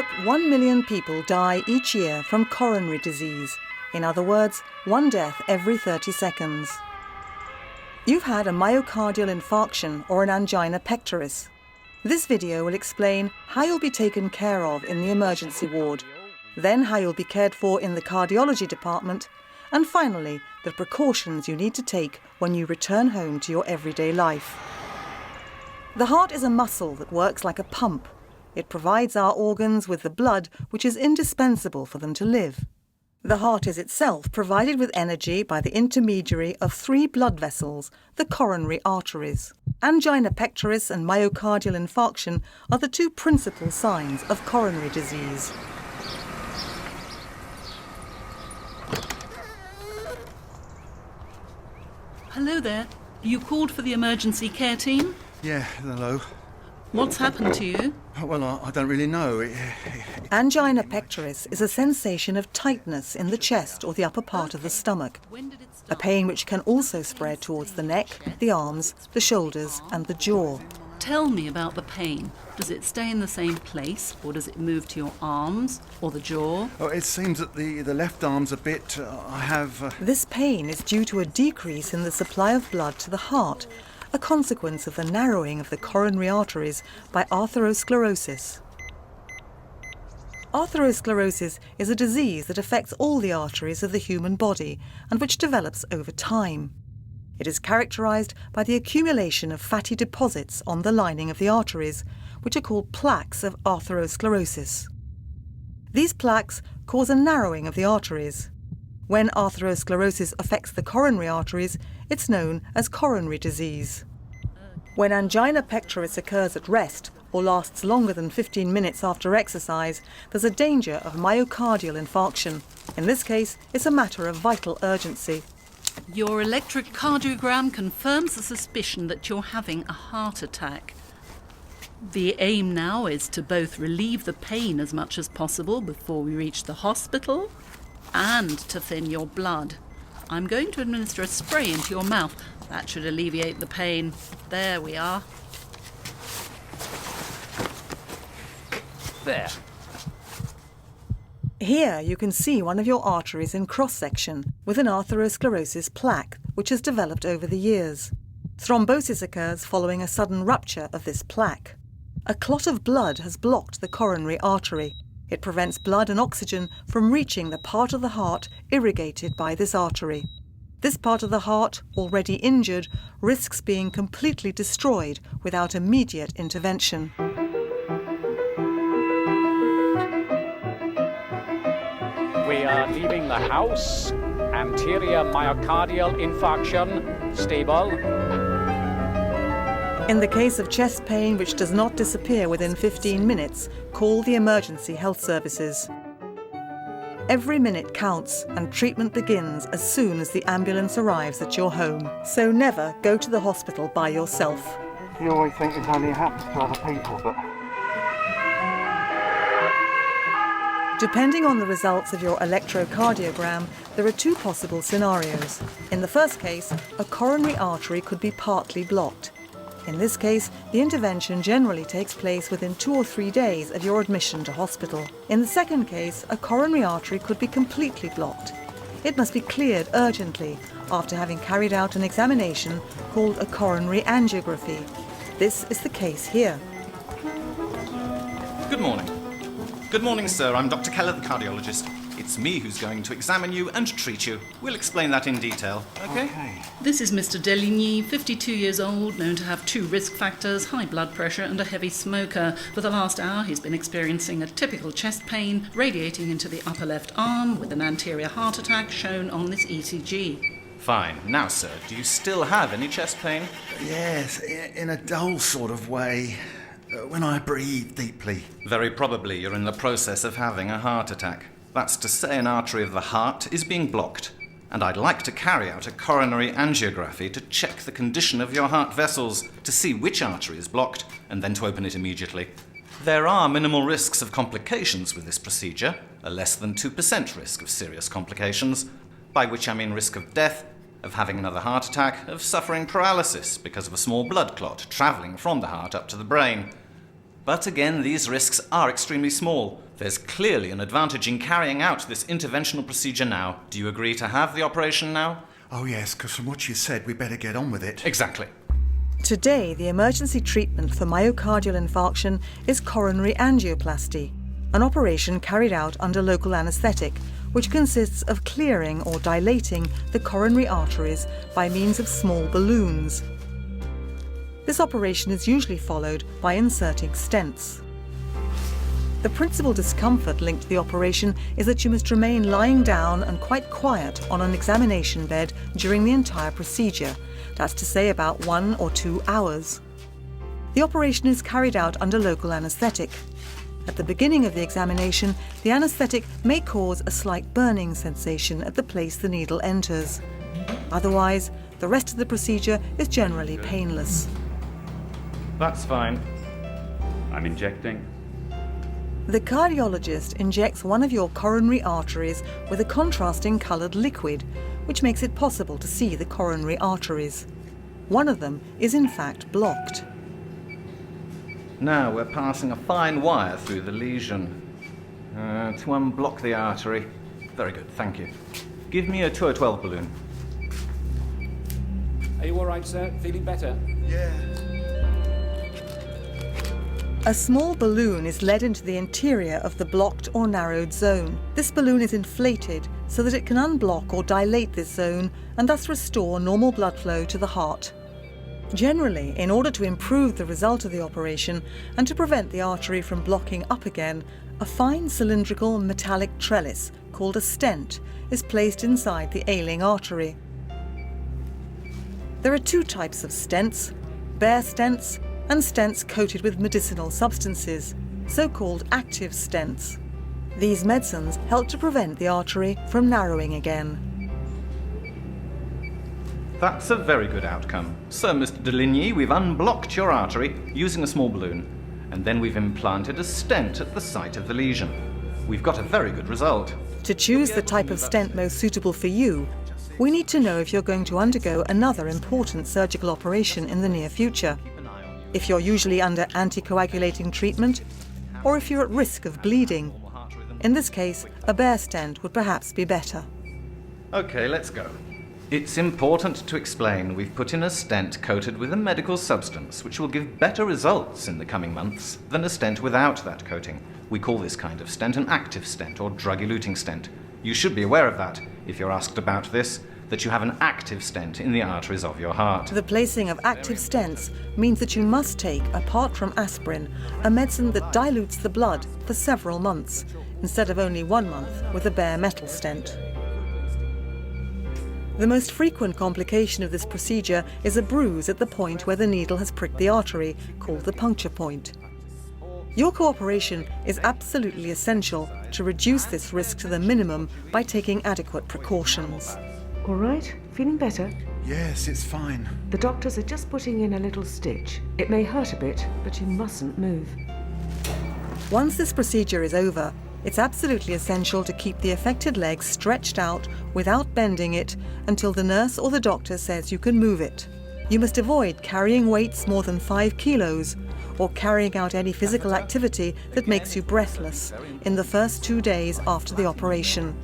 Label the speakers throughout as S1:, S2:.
S1: Europe, 1 million people die each year from coronary disease. In other words, one death every 30 seconds. You've had a myocardial infarction or an angina pectoris. This video will explain how you'll be taken care of in the emergency ward, then how you'll be cared for in the cardiology department, and finally, the precautions you need to take when you return home to your everyday life. The heart is a muscle that works like a pump. It provides our organs with the blood which is indispensable for them to live. The heart is itself provided with energy by the intermediary of 3 blood vessels, the coronary arteries. Angina pectoris and myocardial infarction are the 2 principal signs of coronary disease.
S2: Hello there. You called for the emergency care team?
S3: Yeah, hello.
S2: What's happened to you?
S3: Well, I don't really know.
S1: Angina pectoris is a sensation of tightness in the chest or the upper part of the stomach, a pain which can also spread towards the neck, the arms, the shoulders and the jaw.
S2: Tell me about the pain. Does it stay in the same place, or does it move to your arms or the jaw?
S3: Oh, it seems that the left arm's a bit...
S1: This pain is due to a decrease in the supply of blood to the heart, a consequence of the narrowing of the coronary arteries by atherosclerosis. Atherosclerosis is a disease that affects all the arteries of the human body and which develops over time. It is characterized by the accumulation of fatty deposits on the lining of the arteries, which are called plaques of atherosclerosis. These plaques cause a narrowing of the arteries. When atherosclerosis affects the coronary arteries, it's known as coronary disease. When angina pectoris occurs at rest or lasts longer than 15 minutes after exercise, there's a danger of myocardial infarction. In this case, it's a matter of vital urgency.
S2: Your electrocardiogram confirms the suspicion that you're having a heart attack. The aim now is to both relieve the pain as much as possible before we reach the hospital and to thin your blood. I'm going to administer a spray into your mouth. That should alleviate the pain. There we are.
S4: There.
S1: Here you can see one of your arteries in cross-section with an atherosclerosis plaque which has developed over the years. Thrombosis occurs following a sudden rupture of this plaque. A clot of blood has blocked the coronary artery. It prevents blood and oxygen from reaching the part of the heart irrigated by this artery. This part of the heart, already injured, risks being completely destroyed without immediate intervention.
S4: We are leaving the house. Anterior myocardial infarction, stable.
S1: In the case of chest pain which does not disappear within 15 minutes, call the emergency health services. Every minute counts and treatment begins as soon as the ambulance arrives at your home. So never go to the hospital by yourself.
S5: You always think it only happens to other people, but...
S1: Depending on the results of your electrocardiogram, there are 2 possible scenarios. In the first case, a coronary artery could be partly blocked. In this case, the intervention generally takes place within 2 or 3 days of your admission to hospital. In the second case, a coronary artery could be completely blocked. It must be cleared urgently after having carried out an examination called a coronary angiography. This is the case here.
S6: Good morning. Good morning, sir. I'm Dr. Keller, the cardiologist. It's me who's going to examine you and treat you. We'll explain that in detail, okay?
S2: This is Mr. Deligny, 52 years old, known to have 2 risk factors, high blood pressure and a heavy smoker. For the last hour, he's been experiencing a typical chest pain radiating into the upper left arm with an anterior heart attack shown on this ECG.
S6: Fine. Now, sir, do you still have any chest pain?
S3: Yes, in a dull sort of way. When I breathe deeply.
S6: Very probably you're in the process of having a heart attack. That's to say an artery of the heart is being blocked, and I'd like to carry out a coronary angiography to check the condition of your heart vessels, to see which artery is blocked, and then to open it immediately. There are minimal risks of complications with this procedure, a less than 2% risk of serious complications, by which I mean risk of death, of having another heart attack, of suffering paralysis because of a small blood clot travelling from the heart up to the brain. But again, these risks are extremely small. There's clearly an advantage in carrying out this interventional procedure now. Do you agree to have the operation now?
S3: Oh yes, because from what you said, we better get on with it.
S6: Exactly.
S1: Today, the emergency treatment for myocardial infarction is coronary angioplasty, an operation carried out under local anaesthetic, which consists of clearing or dilating the coronary arteries by means of small balloons. This operation is usually followed by inserting stents. The principal discomfort linked to the operation is that you must remain lying down and quite quiet on an examination bed during the entire procedure. That's to say about 1 or 2 hours. The operation is carried out under local anaesthetic. At the beginning of the examination, the anaesthetic may cause a slight burning sensation at the place the needle enters. Otherwise, the rest of the procedure is generally painless.
S6: That's fine.
S7: I'm injecting.
S1: The cardiologist injects one of your coronary arteries with a contrasting coloured liquid, which makes it possible to see the coronary arteries. One of them is in fact blocked.
S6: Now we're passing a fine wire through the lesion to unblock the artery. Very good, thank you. Give me a 212 balloon.
S4: Are you all right, sir? Feeling better?
S3: Yeah.
S1: A small balloon is led into the interior of the blocked or narrowed zone. This balloon is inflated so that it can unblock or dilate this zone and thus restore normal blood flow to the heart. Generally, in order to improve the result of the operation and to prevent the artery from blocking up again, a fine cylindrical metallic trellis called a stent is placed inside the ailing artery. There are 2 types of stents: bare stents and stents coated with medicinal substances, so-called active stents. These medicines help to prevent the artery from narrowing again.
S6: That's a very good outcome. So, Mr. Deligny, we've unblocked your artery using a small balloon, and then we've implanted a stent at the site of the lesion. We've got a very good result.
S1: To choose the type of stent most suitable for you, we need to know if you're going to undergo another important surgical operation in the near future, if you're usually under anticoagulating treatment, or if you're at risk of bleeding. In this case, a bare stent would perhaps be better.
S6: Okay, let's go. It's important to explain we've put in a stent coated with a medical substance which will give better results in the coming months than a stent without that coating. We call this kind of stent an active stent or drug-eluting stent. You should be aware of that if you're asked about this, that you have an active stent in the arteries of your heart.
S1: The placing of active stents means that you must take, apart from aspirin, a medicine that dilutes the blood for several months, instead of only 1 month with a bare metal stent. The most frequent complication of this procedure is a bruise at the point where the needle has pricked the artery, called the puncture point. Your cooperation is absolutely essential to reduce this risk to the minimum by taking adequate precautions.
S8: All right? Feeling better?
S3: Yes, it's fine.
S8: The doctors are just putting in a little stitch. It may hurt a bit, but you mustn't move.
S1: Once this procedure is over, it's absolutely essential to keep the affected leg stretched out without bending it until the nurse or the doctor says you can move it. You must avoid carrying weights more than 5 kilos or carrying out any physical activity that makes you breathless in the first 2 days after the operation.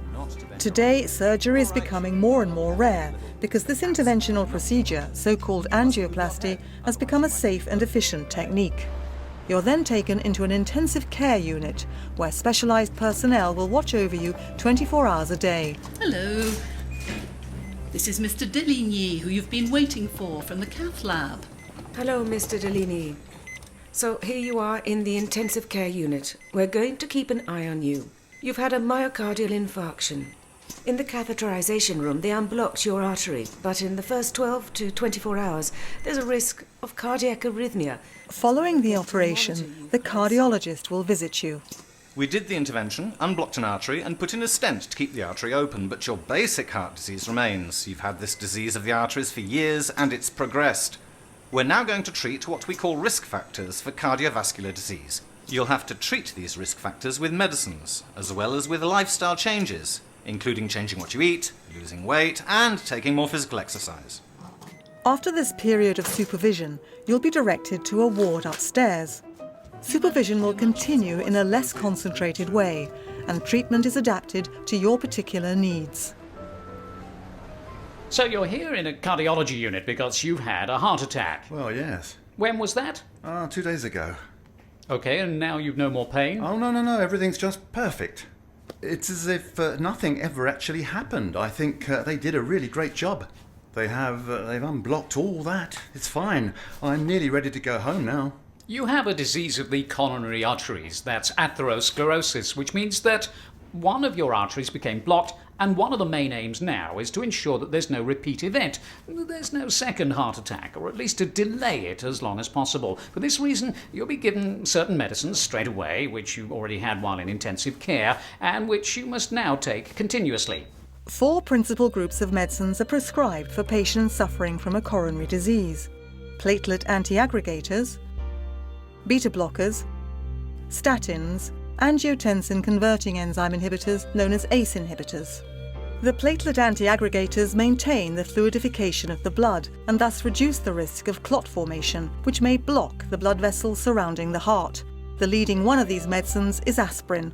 S1: Today, surgery is becoming more and more rare because this interventional procedure, so-called angioplasty, has become a safe and efficient technique. You're then taken into an intensive care unit where specialised personnel will watch over you 24 hours a day.
S2: Hello. This is Mr. Deligny, who you've been waiting for from the cath lab.
S8: Hello, Mr. Deligny. So here you are in the intensive care unit. We're going to keep an eye on you. You've had a myocardial infarction. In the catheterization room, they unblocked your artery, but in the first 12 to 24 hours, there's a risk of cardiac arrhythmia.
S1: Following the operation, the cardiologist will visit you.
S6: We did the intervention, unblocked an artery, and put in a stent to keep the artery open, but your basic heart disease remains. You've had this disease of the arteries for years, and it's progressed. We're now going to treat what we call risk factors for cardiovascular disease. You'll have to treat these risk factors with medicines, as well as with lifestyle changes, including changing what you eat, losing weight, and taking more physical exercise.
S1: After this period of supervision, you'll be directed to a ward upstairs. Supervision will continue in a less concentrated way, and treatment is adapted to your particular needs.
S4: So you're here in a cardiology unit because you've had a heart attack.
S3: Well, yes.
S4: When was that?
S3: 2 days ago.
S4: Okay, and now you've no more pain?
S3: Oh, no, everything's just perfect. It's as if nothing ever actually happened. I think they did a really great job. They've unblocked all that. It's fine. I'm nearly ready to go home now.
S4: You have a disease of the coronary arteries. That's atherosclerosis, which means that one of your arteries became blocked, and one of the main aims now is to ensure that there's no repeat event. There's no second heart attack, or at least to delay it as long as possible. For this reason, you'll be given certain medicines straight away, which you already had while in intensive care, and which you must now take continuously.
S1: 4 principal groups of medicines are prescribed for patients suffering from a coronary disease: platelet antiaggregators, beta blockers, statins, angiotensin-converting enzyme inhibitors known as ACE inhibitors. The platelet antiaggregators maintain the fluidification of the blood and thus reduce the risk of clot formation, which may block the blood vessels surrounding the heart. The leading one of these medicines is aspirin.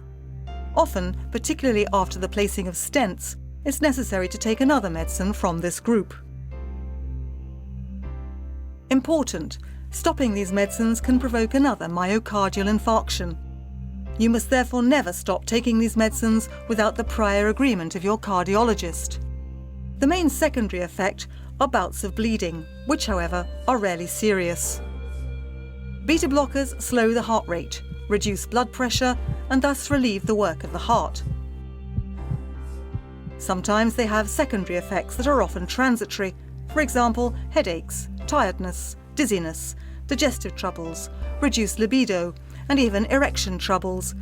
S1: Often, particularly after the placing of stents, it's necessary to take another medicine from this group. Important: stopping these medicines can provoke another myocardial infarction. You must therefore never stop taking these medicines without the prior agreement of your cardiologist. The main secondary effect are bouts of bleeding, which, however, are rarely serious. Beta blockers slow the heart rate, reduce blood pressure, and thus relieve the work of the heart. Sometimes they have secondary effects that are often transitory, for example, headaches, tiredness, dizziness, digestive troubles, reduced libido, and even erection troubles.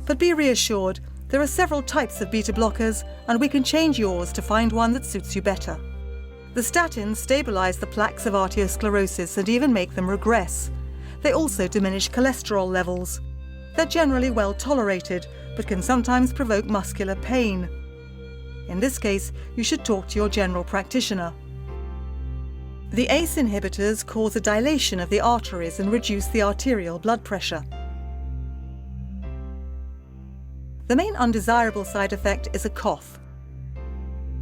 S1: But be reassured, there are several types of beta blockers, and we can change yours to find one that suits you better. The statins stabilise the plaques of arteriosclerosis and even make them regress. They also diminish cholesterol levels. They're generally well tolerated, but can sometimes provoke muscular pain. In this case, you should talk to your general practitioner. The ACE inhibitors cause a dilation of the arteries and reduce the arterial blood pressure. The main undesirable side effect is a cough.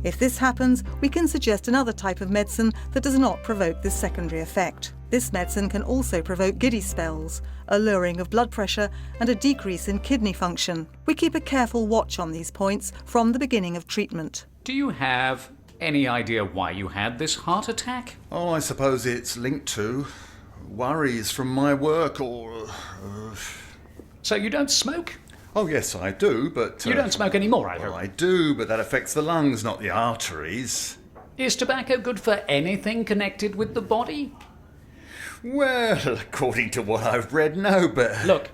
S1: If this happens, we can suggest another type of medicine that does not provoke this secondary effect. This medicine can also provoke giddy spells, a lowering of blood pressure, and a decrease in kidney function. We keep a careful watch on these points from the beginning of treatment.
S4: Do you have any idea why you had this heart attack?
S3: Oh, I suppose it's linked to worries from my work or...
S4: So you don't smoke?
S3: Oh, yes, I do, but...
S4: You don't smoke anymore, I hope.
S3: Well, I do, but that affects the lungs, not the arteries.
S4: Is tobacco good for anything connected with the body?
S3: Well, according to what I've read, no, but...
S4: Look,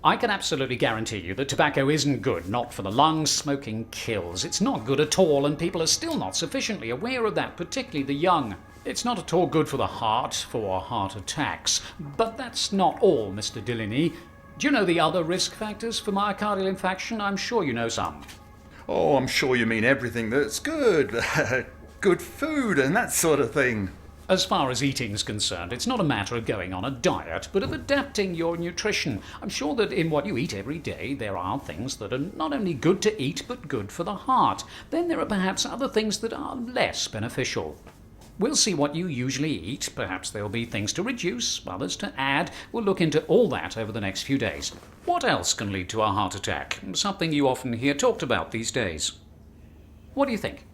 S4: I can absolutely guarantee you that tobacco isn't good, not for the lungs. Smoking kills. It's not good at all, and people are still not sufficiently aware of that, particularly the young. It's not at all good for the heart, for heart attacks. But that's not all, Mr. Delaney. Do you know the other risk factors for myocardial infarction? I'm sure you know some.
S3: Oh, I'm sure you mean everything that's good. Good food and that sort of thing.
S4: As far as eating's concerned, it's not a matter of going on a diet, but of adapting your nutrition. I'm sure that in what you eat every day, there are things that are not only good to eat, but good for the heart. Then there are perhaps other things that are less beneficial. We'll see what you usually eat. Perhaps there'll be things to reduce, others to add. We'll look into all that over the next few days. What else can lead to a heart attack? Something you often hear talked about these days. What do you think?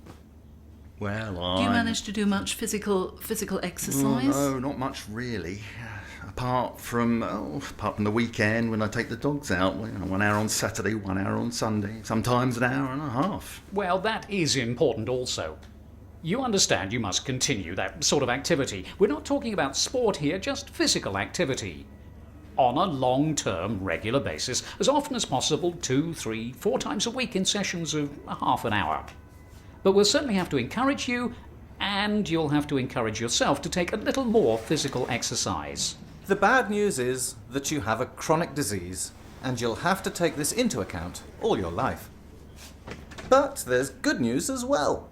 S3: Well,
S2: Do you manage to do much physical exercise?
S3: No, not much really. Apart from the weekend when I take the dogs out. 1 hour on Saturday, 1 hour on Sunday. Sometimes an hour and a half.
S4: Well, that is important also. You understand you must continue that sort of activity. We're not talking about sport here, just physical activity. On a long-term, regular basis, as often as possible, 2, 3, 4 times a week in sessions of half an hour. But we'll certainly have to encourage you, and you'll have to encourage yourself to take a little more physical exercise.
S6: The bad news is that you have a chronic disease, and you'll have to take this into account all your life. But there's good news as well,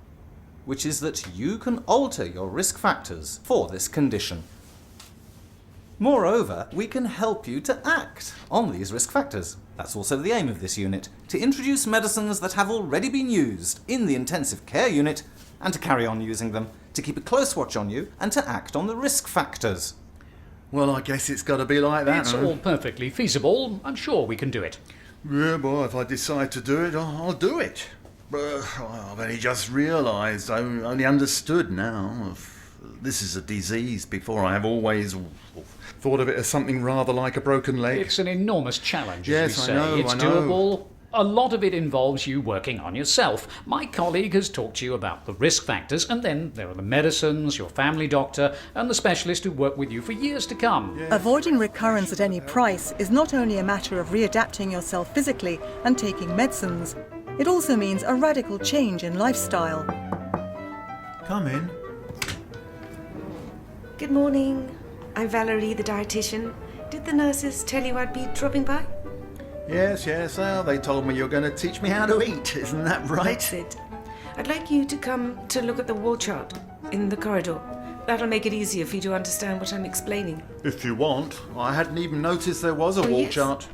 S6: which is that you can alter your risk factors for this condition.
S9: Moreover, we can help you to act on these risk factors. That's also the aim of this unit, to introduce medicines that have already been used in the intensive care unit and to carry on using them, to keep a close watch on you and to act on the risk factors.
S3: Well, I guess it's got to be like that.
S4: It's all perfectly feasible. I'm sure we can do it.
S3: Yeah, boy, if I decide to do it, I'll do it. But I've only just realised, I only understood now. This is a disease. Before I have always thought of it as something rather like a broken leg.
S4: It's an enormous challenge,
S3: Yes,
S4: as we say.
S3: I know,
S4: It's
S3: I know.
S4: doable. A lot of it involves you working on yourself. My colleague has talked to you about the risk factors, and then there are the medicines, your family doctor, and the specialist who work with you for years to come.
S1: Avoiding recurrence at any price is not only a matter of readapting yourself physically and taking medicines, it also means a radical change in lifestyle.
S3: Come in.
S8: Good morning. I'm Valerie, the dietitian. Did the nurses tell you I'd be dropping by?
S3: Yes, well, they told me you're going to teach me how to eat. Isn't that right?
S8: That's it. I'd like you to come to look at the wall chart in the corridor. That'll make it easier for you to understand what I'm explaining.
S3: If you want. I hadn't even noticed there was a wall
S8: yes?
S3: chart.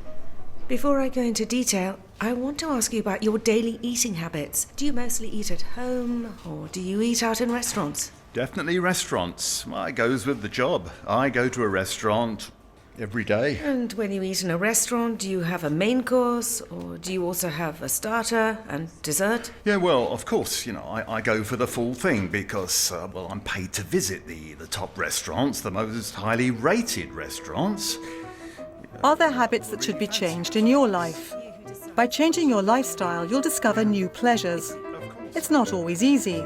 S8: Before I go into detail, I want to ask you about your daily eating habits. Do you mostly eat at home, or do you eat out in restaurants?
S3: Definitely restaurants. It goes with the job. I go to a restaurant every day.
S8: And when you eat in a restaurant, do you have a main course, or do you also have a starter and dessert?
S3: Yeah, well, of course, I go for the full thing because, I'm paid to visit the top restaurants, the most highly rated restaurants.
S1: Are there habits that should be changed in your life? By changing your lifestyle, you'll discover new pleasures. It's not always easy.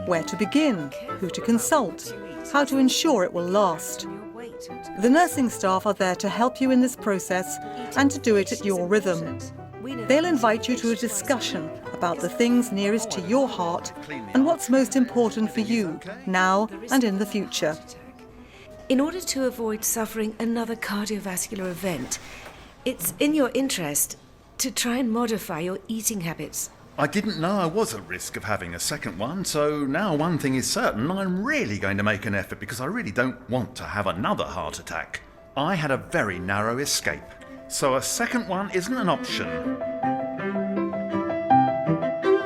S1: Where to begin? Who to consult? How to ensure it will last? The nursing staff are there to help you in this process and to do it at your rhythm. They'll invite you to a discussion about the things nearest to your heart and what's most important for you now and in the future.
S8: In order to avoid suffering another cardiovascular event, it's in your interest to try and modify your eating habits.
S3: I didn't know I was at risk of having a second one, so now one thing is certain, I'm really going to make an effort because I really don't want to have another heart attack. I had a very narrow escape, so a second one isn't an option.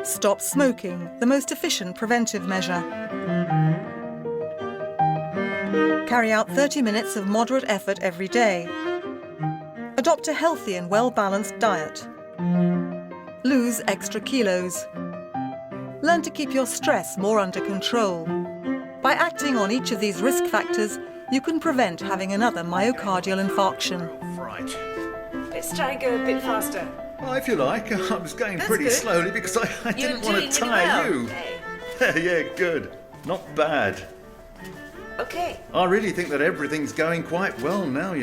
S1: Stop smoking, the most efficient preventive measure. Carry out 30 minutes of moderate effort every day. Adopt a healthy and well-balanced diet. Lose extra kilos. Learn to keep your stress more under control. By acting on each of these risk factors, you can prevent having another myocardial infarction.
S3: Right.
S8: Let's try and go a bit faster.
S3: Well, if you like, I was going
S8: That's
S3: pretty
S8: good.
S3: slowly because I didn't want to tire you. Yeah, good. Not bad.
S8: Okay.
S3: I really think that everything's going quite well now,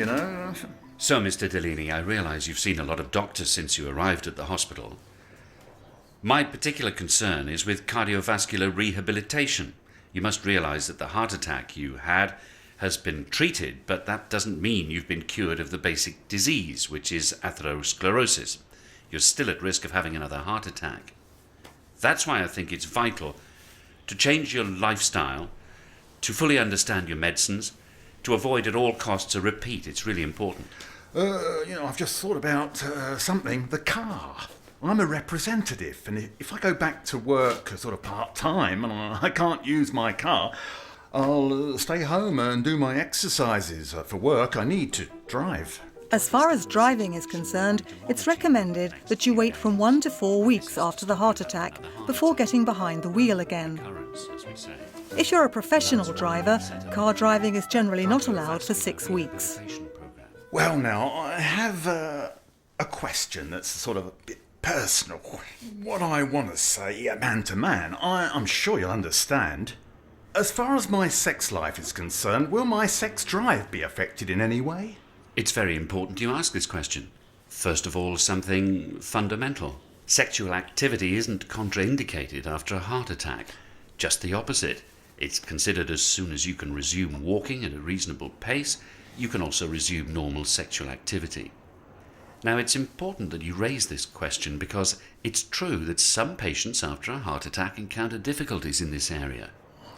S7: So, Mr. Delaney, I realise you've seen a lot of doctors since you arrived at the hospital. My particular concern is with cardiovascular rehabilitation. You must realise that the heart attack you had has been treated, but that doesn't mean you've been cured of the basic disease, which is atherosclerosis. You're still at risk of having another heart attack. That's why I think it's vital to change your lifestyle, to fully understand your medicines, to avoid at all costs a repeat. It's really important.
S3: I've just thought about something. The car. I'm a representative, and if I go back to work sort of part-time and I can't use my car, I'll stay home and do my exercises. For work, I need to drive.
S1: As far as driving is concerned, it's recommended that you wait from 1 to 4 weeks after the heart attack before getting behind the wheel again. If you're a professional driver, car driving is generally not allowed for 6 weeks.
S3: Well, now, I have a question that's sort of a bit personal. What I want to say, man to man, I'm sure you'll understand. As far as my sex life is concerned, will my sex drive be affected in any way?
S7: It's very important you ask this question. First of all, something fundamental. Sexual activity isn't contraindicated after a heart attack. Just the opposite. It's considered as soon as you can resume walking at a reasonable pace, you can also resume normal sexual activity. Now, it's important that you raise this question because it's true that some patients after a heart attack encounter difficulties in this area.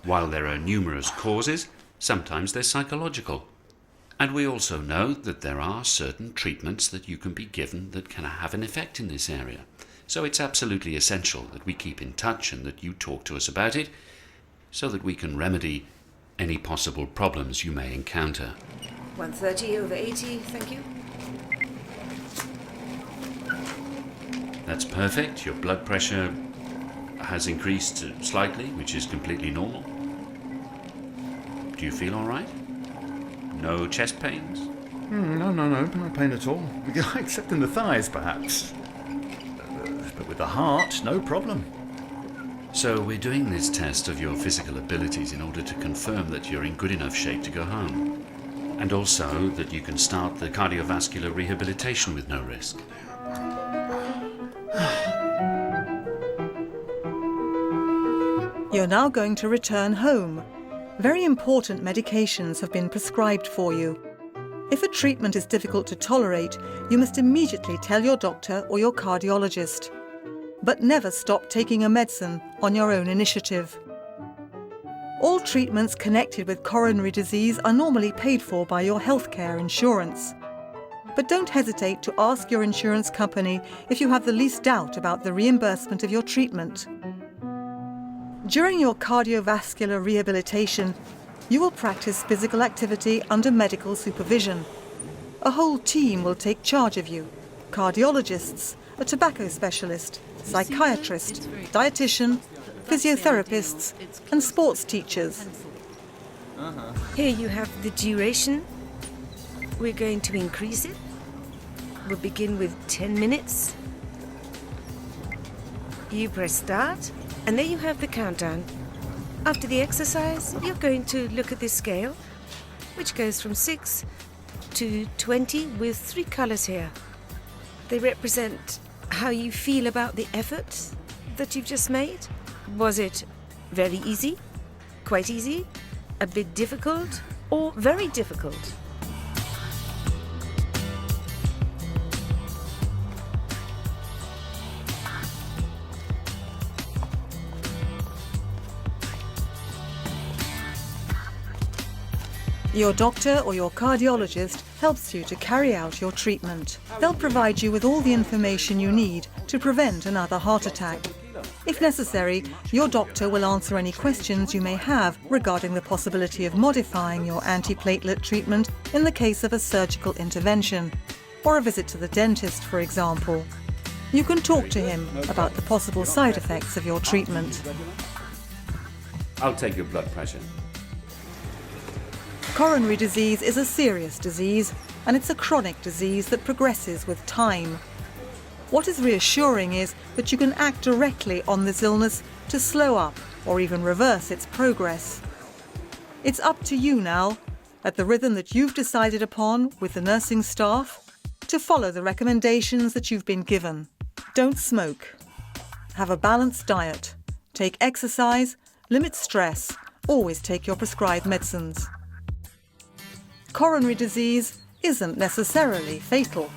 S7: While there are numerous causes, sometimes they're psychological. And we also know that there are certain treatments that you can be given that can have an effect in this area. So it's absolutely essential that we keep in touch and that you talk to us about it so that we can remedy any possible problems you may encounter.
S8: 130/80, thank you.
S7: That's perfect. Your blood pressure has increased slightly, which is completely normal. Do you feel all right? No chest pains?
S3: No pain at all. Except in the thighs, perhaps. But with the heart, no problem.
S7: So we're doing this test of your physical abilities in order to confirm that you're in good enough shape to go home. And also that you can start the cardiovascular rehabilitation with no risk.
S1: You're now going to return home. Very important medications have been prescribed for you. If a treatment is difficult to tolerate, you must immediately tell your doctor or your cardiologist. But never stop taking a medicine on your own initiative. All treatments connected with coronary disease are normally paid for by your healthcare insurance. But don't hesitate to ask your insurance company if you have the least doubt about the reimbursement of your treatment. During your cardiovascular rehabilitation, you will practice physical activity under medical supervision. A whole team will take charge of you: cardiologists, a tobacco specialist, psychiatrist, dietitian, physiotherapists, and sports teachers.
S8: Here you have the duration. We're going to increase it. We'll begin with 10 minutes. You press start, and there you have the countdown. After the exercise, you're going to look at this scale, which goes from 6 to 20 with 3 colours here. They represent how you feel about the effort that you've just made. Was it very easy, quite easy, a bit difficult, or very difficult?
S1: Your doctor or your cardiologist helps you to carry out your treatment. They'll provide you with all the information you need to prevent another heart attack. If necessary, your doctor will answer any questions you may have regarding the possibility of modifying your antiplatelet treatment in the case of a surgical intervention, or a visit to the dentist, for example. You can talk to him about the possible side effects of your treatment.
S7: I'll take your blood pressure.
S1: Coronary disease is a serious disease, and it's a chronic disease that progresses with time. What is reassuring is that you can act directly on this illness to slow up or even reverse its progress. It's up to you now, at the rhythm that you've decided upon with the nursing staff, to follow the recommendations that you've been given. Don't smoke. Have a balanced diet. Take exercise, limit stress, always take your prescribed medicines. Coronary disease isn't necessarily fatal.